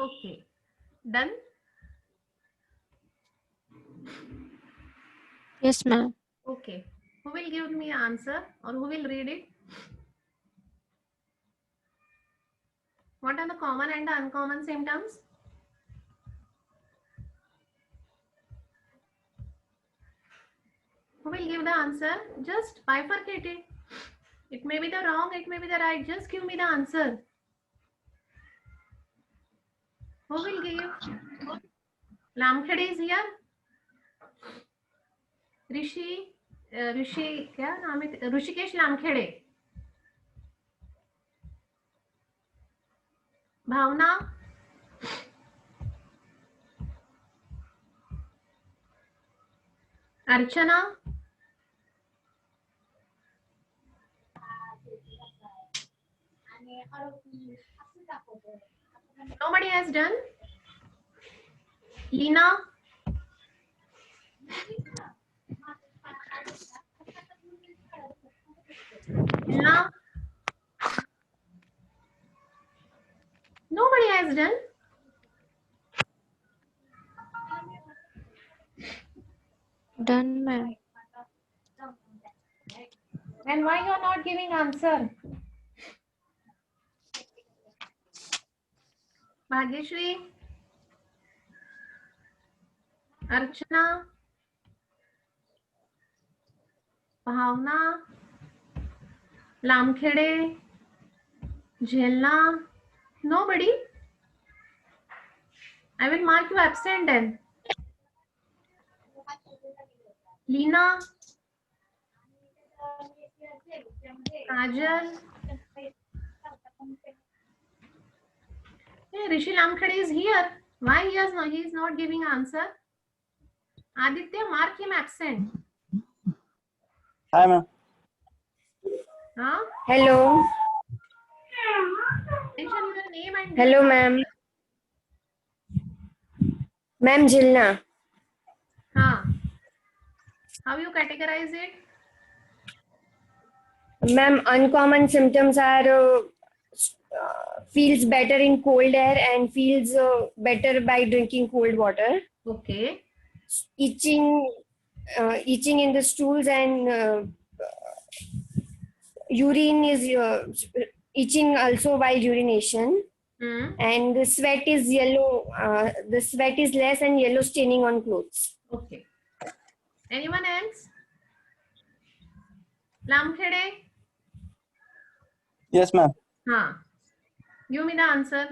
Okay. Done? Yes, ma'am. Okay. Who will give me answer or who will read it? What are the common and uncommon symptoms? Who will give the answer? Just bifurcate it. It may be the wrong, it may be the right. Just give me the answer. Who will give? Lamkhede is here. ऋषि क्या नाम है? ऋषिकेश लामखेड़े. भावना. अर्चना. Nobody has done. Lina. Lina. Nobody has done. Done, ma'am. Then why you are not giving answer? Bhagyashri. Archana. भावना. लामखेड़े. झेलना. Nobody. I will mark you absent then. Lina. Kajal. Hey, Rishi Lamkhede is here. Why he is not giving answer? Aditya, mark him absent. Hi, ma'am. Huh? Hello. Mention your name and Hello, ma'am. Ma'am Jilna. Huh. How you categorize it? Ma'am, uncommon symptoms are feels better in cold air and feels better by drinking cold water. Okay. Itching in the stools and urine is itching also while urination. And the sweat is yellow. The sweat is less and yellow staining on clothes. Okay. Anyone else? Lamkhede? Yes, ma'am. Huh. Give me the answer.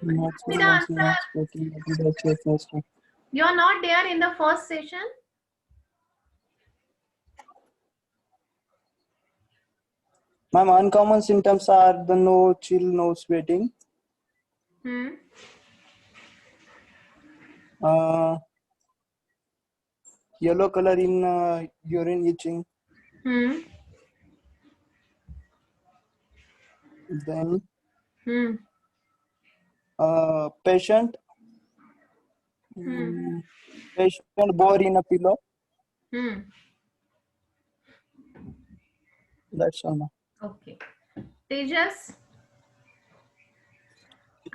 Give me the answer. You are not there in the first session. Ma'am, uncommon symptoms are the no chill, no sweating. Yellow color in urine, itching. Then patient bore in a pillow. That's all, ma'am. Okay. Tejas.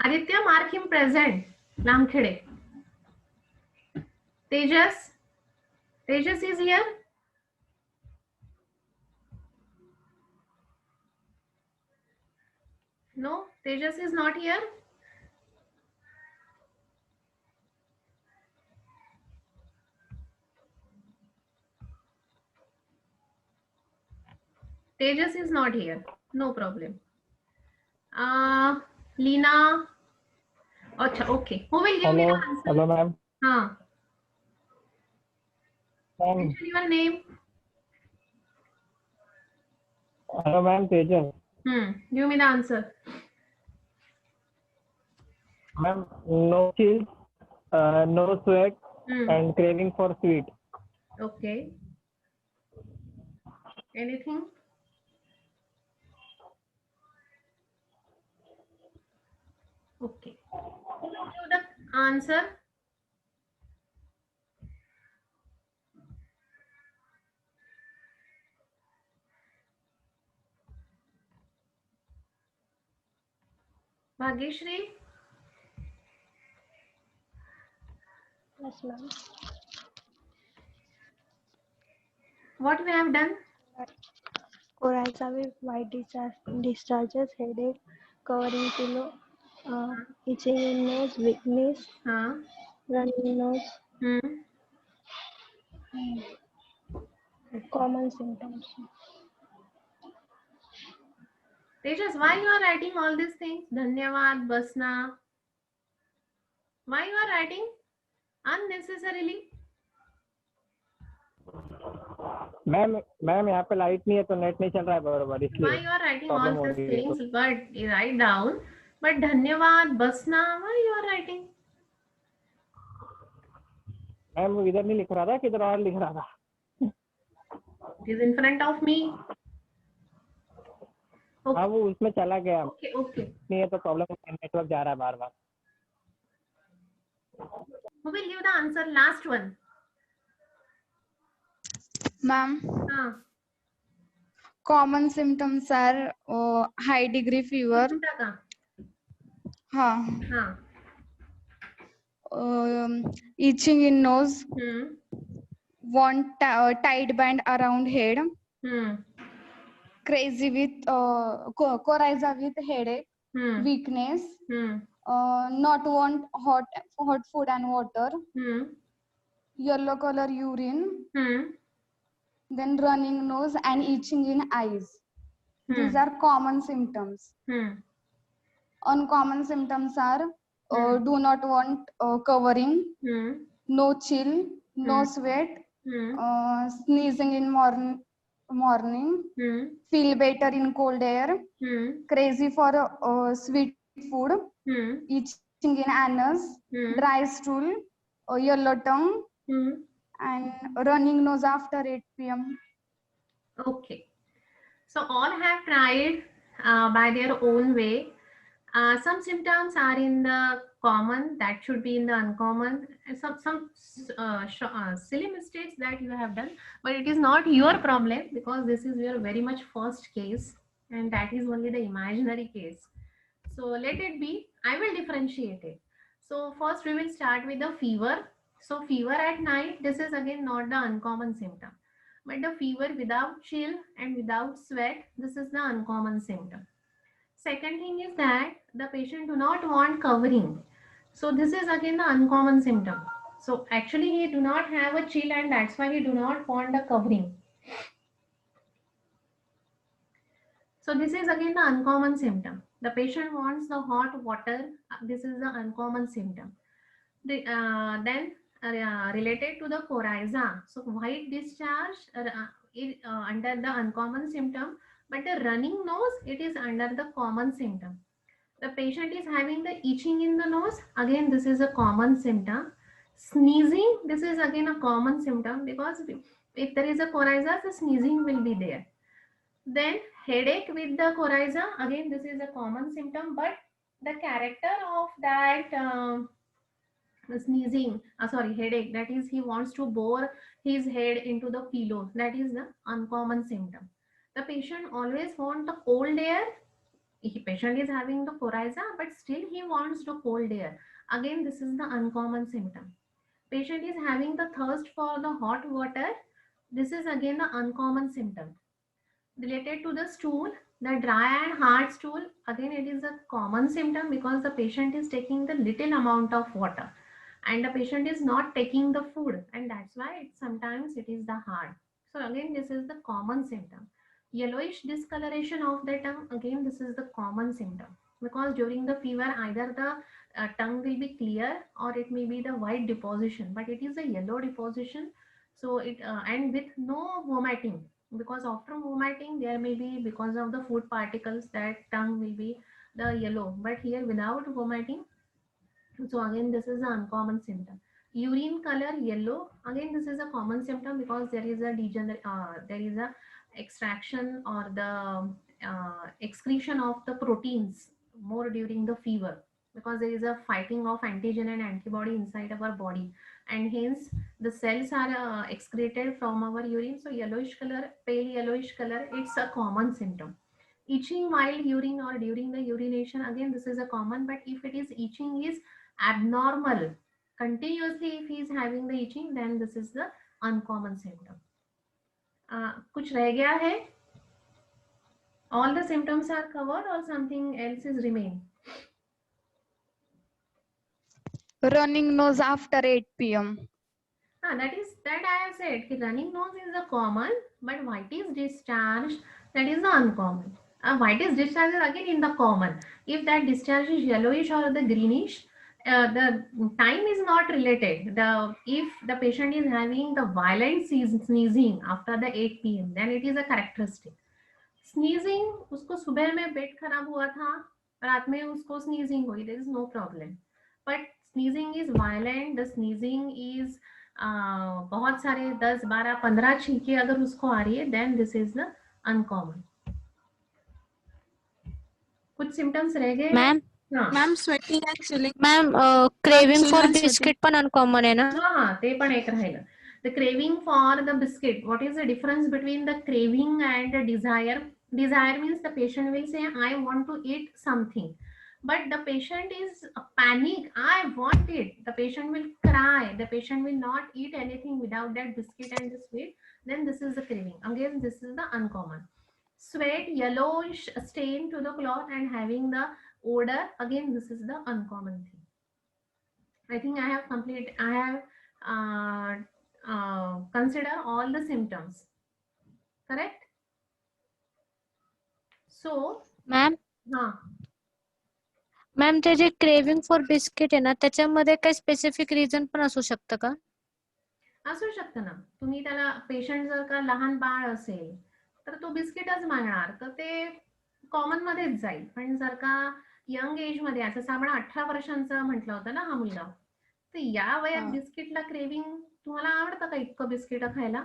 Aditya, mark him present. Lamkhede. Tejas. Tejas is here. No, Tejas is not here. Tejas is not here. No problem. Lina. Acha, okay. Who will give me the answer? Hello, ma'am. Huh. Ma'am. Your name? Hello, ma'am. Tejas. Give me the answer. Ma'am, no chills, no sweat, and craving for sweet. Okay. Anything? Okay. Who will give the answer? Bhagyashree, Yes, ma'am. what we have done? Coryza with white discharges, headache, covering pillow, itching in nose, weakness, Huh? running nose, Hmm. common symptoms. Tejas, why you are writing all these things? Dhanyavad, Basna. Why you are writing unnecessarily? Ma'am यहाँ पे light नहीं है तो net नहीं चल रहा है बराबर, इसलिए Why you are writing problem all हो these रही है। things? But you write down. But Dhanyavad, Basna. Why you are writing? Ma'am वो इधर नहीं लिख रहा था, किधर और लिख रहा था। It is in front of me. हाँ वो उसमें चला गया। Okay, okay. नहीं है तो प्रॉब्लम, नेटवर्क जा रहा है बार बार। Who will give the answer? Last one. Ma'am, common symptoms are high degree fever. हाँ. Itching in nose. Want tight band around head. Crazy with coryza with headache. Weakness. Not want hot food and water. Yellow color urine. Then running nose and itching in eyes. These are common symptoms. Uncommon symptoms are do not want covering, no chill, no sweat, sneezing in morning, feel better in cold air, crazy for sweet food, itching in anus, dry stool, yellow tongue, and running nose after 8 p.m. Okay. So all have tried by their own way. Some symptoms are in the common, that should be in the uncommon. Some silly mistakes that you have done, but it is not your problem because this is your very much first case and that is only the imaginary case. So let it be. I will differentiate it. So first we will start with the fever. So fever at night, this is again not the uncommon symptom. But the fever without chill and without sweat, this is the uncommon symptom. Second thing is that the patient do not want covering. So this is again the uncommon symptom. So actually he do not have a chill and that's why he do not want the covering. So this is again the uncommon symptom. The patient wants the hot water. This is the uncommon symptom. Then related to the coryza, so white discharge under the uncommon symptom, but the running nose, it is under the common symptom. The patient is having the itching in the nose, again this is a common symptom. Sneezing, this is again a common symptom because if there is a coryza, the sneezing will be there. Then headache with the coryza, again this is a common symptom, but the character of that sneezing, headache, that is he wants to bore his head into the pillow, that is the uncommon symptom. The patient always want the cold air. Patient is having the coryza, but still he wants the cold air. Again, this is the uncommon symptom. Patient is having the thirst for the hot water. This is again the uncommon symptom. Related to the stool, the dry and hard stool, again it is a common symptom because the patient is taking the little amount of water and the patient is not taking the food, and that's why sometimes it is the hard. So again this is the common symptom. Yellowish discoloration of the tongue, again this is the common symptom because during the fever either the tongue will be clear or it may be the white deposition, but it is a yellow deposition. So it and with no vomiting, because after vomiting there may be, because of the food particles, that tongue will be the yellow, but here without vomiting. So again this is the uncommon symptom. Urine color yellow, again this is a common symptom because there is a there is a extraction or the excretion of the proteins more during the fever, because there is a fighting of antigen and antibody inside our body, and hence the cells are excreted from our urine. So yellowish color, pale yellowish color, it's a common symptom. Itching while urine or during the urination, again this is a common, but if it is itching is abnormal continuously, if he is having the itching, then this is the uncommon symptom. कुछ रह गया है? All the symptoms are covered or something else is remain? Running nose after 8 p.m. That I have said कि running nose is the common, but whitish discharge, that is the uncommon. Whitish discharge is again in the common. If that discharge is yellowish or the greenish, the time is not related. If the patient is having the violent sneezing after the 8 p.m, then it is a characteristic. Sneezing, उसको सुबह में पेट खराब हुआ था, रात में उसको sneezing हुई, there is no problem. But sneezing is violent, the sneezing is बहुत सारे 10, 12, 15 छींके अगर उसको आ रही है, then this is the uncommon. कुछ symptoms रह गए? Ma'am sweating and chilling ma'am craving for biscuit पण अनकॉमन आहे ना? हाँ, ते पण एक राहिलं. The craving for the biscuit. What is the difference between the craving and the desire? Desire means the patient will say, I want to eat something. But the patient is panic, I want it. The patient will cry. The patient will not eat anything without that biscuit and the sweet. Then this is the craving. Again, this is the uncommon. Sweat, yellowish stain to the cloth and having the odor. Again, this is the uncommon thing. I think I have completed. I have consider all the symptoms. Correct? So, ma'am ते जे craving for biscuit आहे ना, त्याच्यामध्ये काही specific reason पण असू शकतं का? असू शकतं ना. तुम्ही त्याला पेशंट जर का लहान बाळ असेल तर तो बिस्किटच मागणार, तर ते कॉमन मध्येच जाईल. पण जर का यंग एज मध्ये, आता आपण 18 वर्षांचा म्हटलं होतं ना हा मुलगा, तर या वयात बिस्किटला क्रेविंग, तुम्हाला आवडतं का इतकं बिस्किट खायला?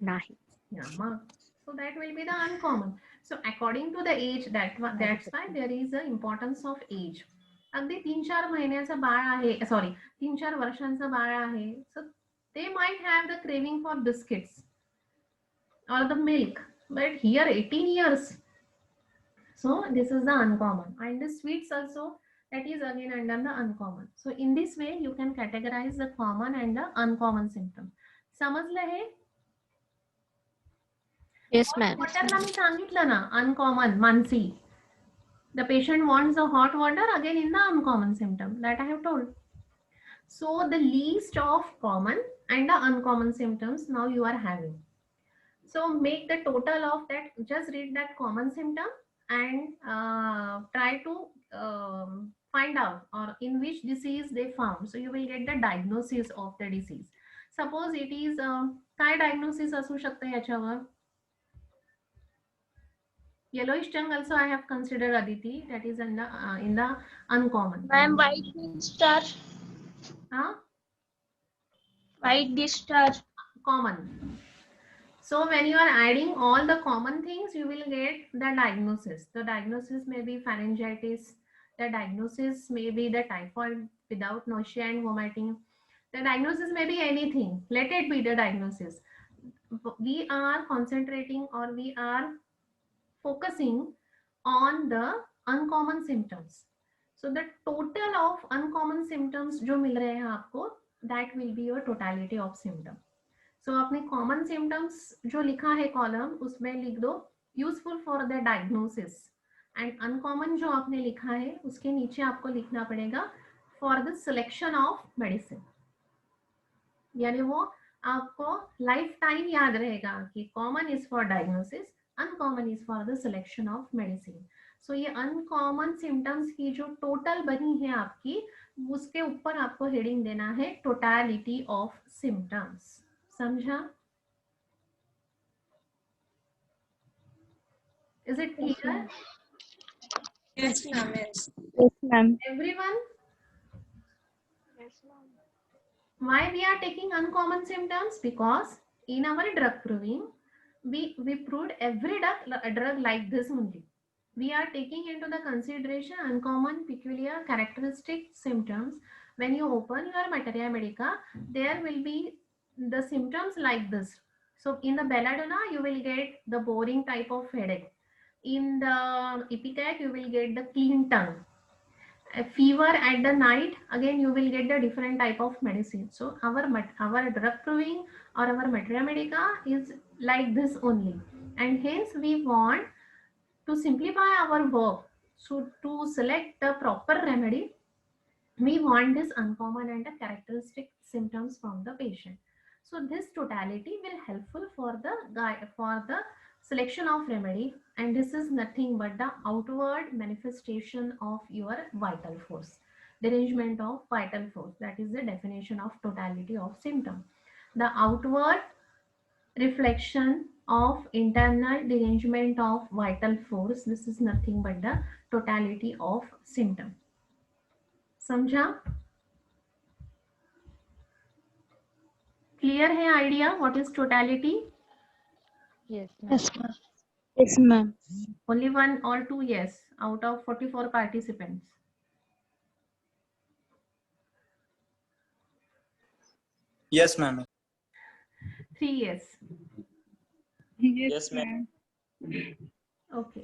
नाही. मग so that will be the uncommon. So according to the age, that's why there is a importance of age. अगदी 3-4 महिन्याचं बाळ आहे, सॉरी 3-4 वर्षांचं बाळ आहे, so they might have the craving for biscuits or the milk, but here 18 years, so this is the uncommon. And the sweets also, that is again under the uncommon. So in this way you can categorize the common and the uncommon symptom. समजलं हे? Yes, ma'am. वॉटरला मी सांगितलं ना, uncommon Mansi. The patient wants the hot water, again in the uncommon symptom, that I have told. So the least of common and the uncommon symptoms now you are having. So make the total of that, just read that common symptom and try to find out or in which disease they found. So you will get the diagnosis of the disease. Suppose it is काय diagnosis असू शकतं याच्यावर? Yellowish tongue also I have considered, Aditi, that is in the uncommon. Ma'am, white discharge. White discharge. Common. So when you are adding all the common things, you will get the diagnosis. The diagnosis may be pharyngitis. The diagnosis may be the typhoid without nausea and vomiting. The diagnosis may be anything. Let it be the diagnosis. We are concentrating or we are focusing on the uncommon symptoms. So the total of uncommon symptoms जो मिल रहे हैं आपको, that will be your totality of symptom. So आपने common symptoms जो लिखा है column, उसमें लिख दो useful for the diagnosis, and uncommon जो आपने लिखा है उसके नीचे आपको लिखना पड़ेगा for the selection of medicine. यानी वो आपको lifetime याद रहेगा कि common is for diagnosis, uncommon is for the selection of medicine. So ये uncommon symptoms की जो total बनी है आपकी, उसके ऊपर आपको heading देना है totality of symptoms. समझा? Is it clear? Yes, ma'am. Yes, ma'am. Everyone? Yes, ma'am. Why we are taking uncommon symptoms? Because in our drug proving, we proved every drug like this only. We are taking into the consideration uncommon, peculiar, characteristic symptoms. When you open your Materia Medica, there will be the symptoms like this. So in the belladonna, you will get the boring type of headache. In the epithet, you will get the clean tongue. A fever at the night, again you will get the different type of medicine. So our drug proving or our materia medica is like this only, and hence we want to simplify our work. So to select the proper remedy, we want this uncommon and the characteristic symptoms from the patient. So this totality will helpful for the selection of remedy, and this is nothing but the outward manifestation of your vital force, derangement of vital force. That is the definition of totality of symptom. The outward reflection of internal derangement of vital force. This is nothing but the totality of symptom. समझा? Clear है idea what is totality? Yes, Yes, ma'am. Yes, ma'am. Only one or two yes out of 44 participants. Yes, ma'am. 3 yes. Yes, ma'am. Okay.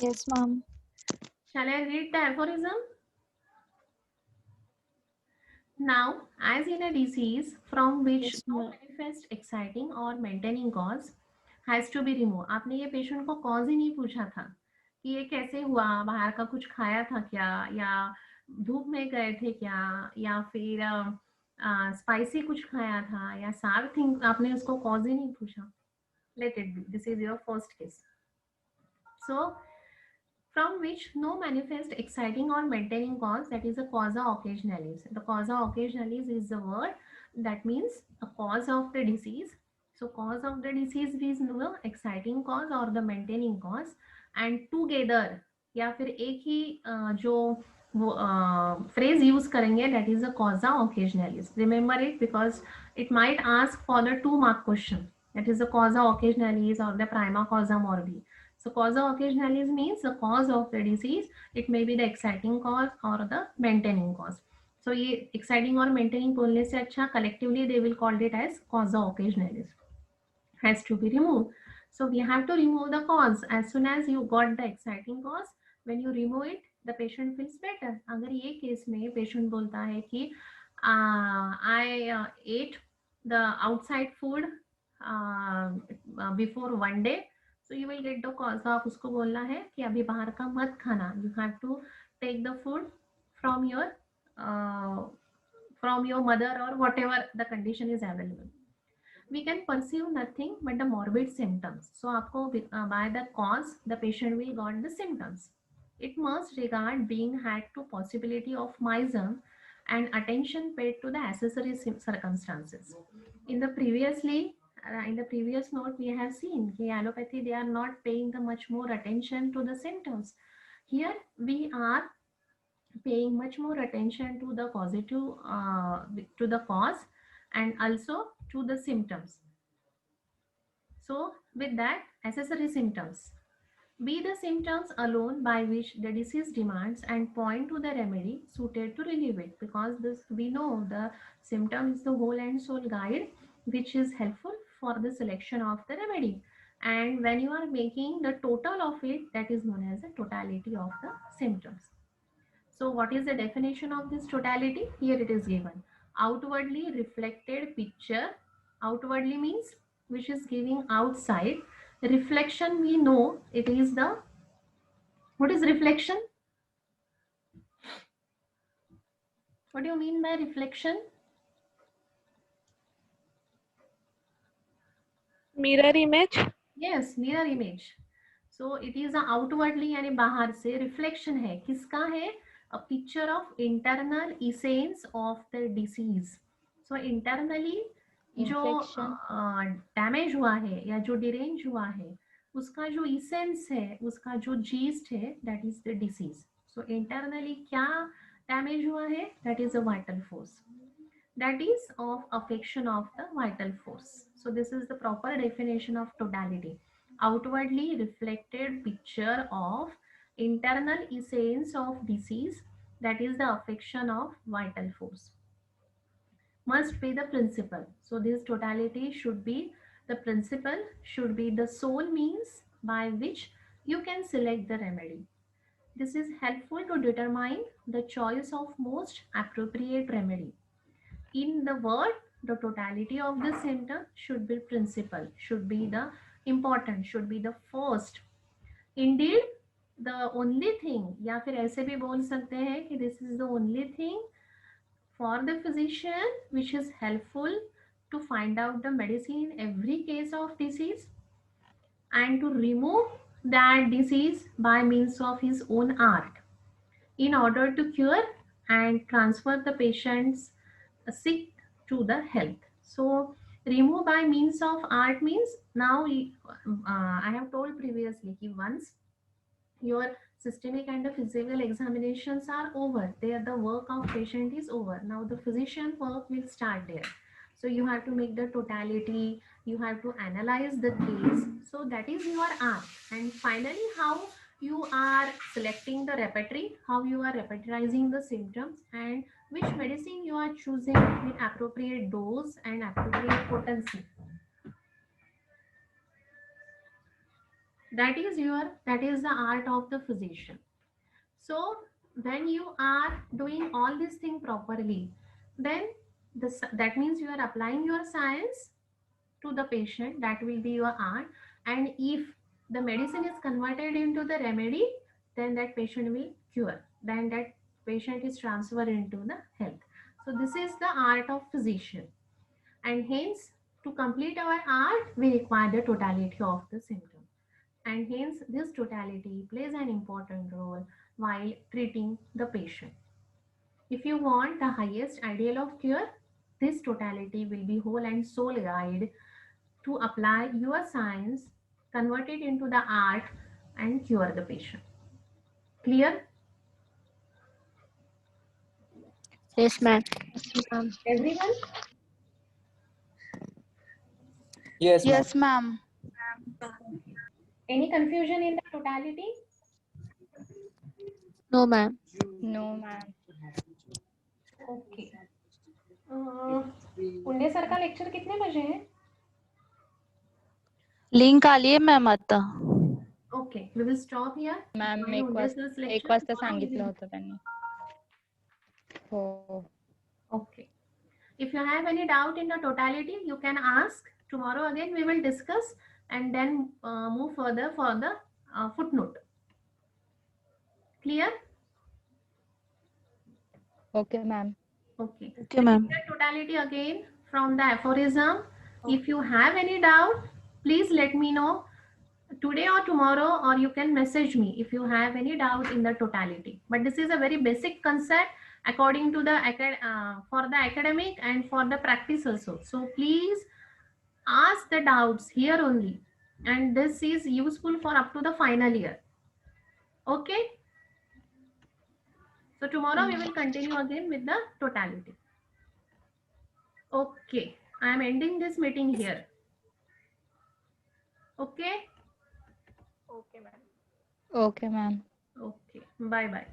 Yes, ma'am. Shall I read the aphorism? Now, as in a disease from which Yes, no ma'am. manifest exciting or maintaining cause has to be removed. आपने ये patient को cause he नहीं पूछा था कि ये कैसे हुआ, बाहर का कुछ खाया था क्या, या धूप में गए थे क्या, या फिर स्पाइसी कुछ खाया था, या सार थिंग, आपने उसको कॉज ही नहीं पूछा. Let it be. This is your first case. So, from which no manifest exciting or maintaining cause, that is a causa occasionalis. The causa occasionalis is the word that means a cause of the disease. So cause of the disease is the exciting cause or the maintaining cause, and together या फिर एक ही जो phrase use करेंगे, that is a causa occasionalis. Remember it because it might ask for the 2-mark question, that is the causa occasionalis or the prima causa morbi. So causa occasionalis means the cause of the disease. It may be the exciting cause or the maintaining cause. So ये exciting or maintaining बोलने से अच्छा collectively they will call it as causa occasionalis. Has to be removed. So we have to remove the cause. As soon as you got the exciting cause, when you remove it, the patient feels better. अगर ये case में patient बोलता है कि I ate the outside food before 1 day, so you will get the cause. So आप उसको बोलना है कि अभी बाहर का मत खाना. You have to take the food from your mother or whatever the condition is available. We can perceive nothing but the morbid symptoms. So आपको by the cause the patient will got the symptoms. It must regard being had to possibility of miasm and attention paid to the accessory circumstances. In the previous note we have seen that allopathy they are not paying the much more attention to the symptoms. Here we are paying much more attention to the to the cause and also to the symptoms. So with that, accessory symptoms be the symptoms alone by which the disease demands and point to the remedy suited to relieve it, because this we know the symptom is the whole and soul guide which is helpful for the selection of the remedy, and when you are making the total of it, that is known as the totality of the symptoms. So what is the definition of this totality? Here it is given. Outwardly reflected picture. Outwardly means which is giving outside. Reflection we know it is the, what is reflection? What do you mean by reflection? Mirror image. Yes, mirror image. So it is a outwardly यानी बाहर से reflection है. किसका है? A picture of internal essence of the disease. So internally जो damage हुआ है या जो डिरेंज हुआ है उसका जो इसेंस है, उसका जो जीस्ट है, that is the disease. So internally क्या डैमेज हुआ है? That is a vital force, that is of affection of the vital force. So this is the proper definition of totality. Outwardly reflected picture of internal essence of disease, that is the affection of vital force. Must be the principle. So this totality should be the principle, should be the sole means by which you can select the remedy. This is helpful to determine the choice of most appropriate remedy. In the word, the totality of the symptom should be principal, should be the important, should be the first. Indeed, the only thing, या फिर ऐसे भी बोल सकते हैं कि this is the only thing for the physician which is helpful to find out the medicine in every case of disease and to remove that disease by means of his own art in order to cure and transfer the patient's sick to the health. So remove by means of art means now I have told previously कि once your systemic and the physical examinations are over, there the work of patient is over. Now the physician work will start there. So you have to make the totality, you have to analyze the case. So that is your art. And finally, how you are selecting the repertory, how you are repertorizing the symptoms, and which medicine you are choosing with appropriate dose and appropriate potency. That is the art of the physician. So when you are doing all these things properly, then that means you are applying your science to the patient. That will be your art. And if the medicine is converted into the remedy, then that patient will cure. Then that patient is transferred into the health. So this is the art of physician. And hence, to complete our art, we require the totality of the symptom. And hence, this totality plays an important role while treating the patient. If you want the highest ideal of cure, this totality will be whole and soul guide to apply your science, convert it into the art, and cure the patient. Clear? Yes, ma'am. Everyone? Yes, ma'am. Yes, ma'am. Any confusion in the totality? No, ma'am. No, ma'am. Okay. Punde sir का lecture कितने बजे है? Link आली आहे ma'am आता. Okay, we will stop here. Ma'am Punde 1 वाजता सांगितलं होतं त्यांनी. हो. Okay. If you have any doubt in the totality, you can ask. Tomorrow again we will discuss and then move further for the footnote. Clear? Okay, ma'am. Okay. Okay, ma'am. The totality again from the aphorism. If you have any doubt, please let me know today or tomorrow, or you can message me if you have any doubt in the totality. But this is a very basic concept according to the for the academic and for the practice also. So please ask the doubts here only, and this is useful for up to the final year. Okay. So tomorrow we will continue again with the totality. Okay, I am ending this meeting here. Okay. Okay, ma'am. Okay, bye bye.